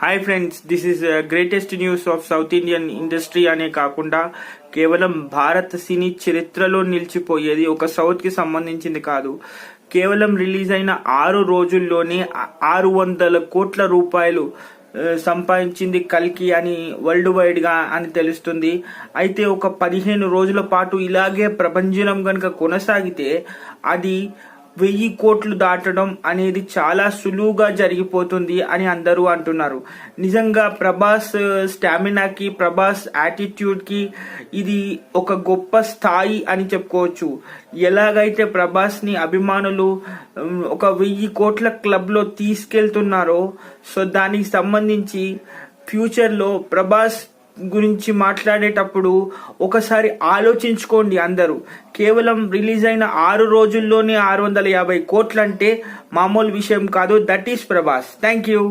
Hi friends, this is greatest news of south Indian industry అనే కాకుండా కేవలం భారత సినీ చరిత్రలో నిలిచిపోయేది. ఒక సౌత్ కి సంబంధించింది కాదు. కేవలం రిలీజ్ అయిన 6 రోజుల్లోనే 600 కోట్ల రూపాయలు సంపాదించింది కల్కి అని వరల్డ్ వైడ్ గా అని తెలుస్తుంది. అయితే ఒక 15 రోజుల పాటు ఇలాగే ప్రపంచం గనుక కొనసాగితే అది 1000 కోట్లు దాటడం అనేది చాలా సులువుగా జరిగిపోతుంది అని అందరూ అంటున్నారు. నిజంగా ప్రభాస్ స్టామినాకి, ప్రభాస్ యాటిట్యూడ్ కి ఇది ఒక గొప్ప స్థాయి అని చెప్పుకోవచ్చు. ఎలాగైతే ప్రభాస్ ని అభిమానులు ఒక 1000 కోట్ల క్లబ్ లో తీసుకెళ్తున్నారో, సో దానికి సంబంధించి ఫ్యూచర్ లో ప్రభాస్ గురించి మాట్లాడేటప్పుడు ఒకసారి ఆలోచించుకోండి అందరూ. కేవలం రిలీజ్ అయిన 6 రోజుల్లోనే 650 కోట్లు అంటే మామూలు విషయం కాదు. That is Prabhas. Thank you.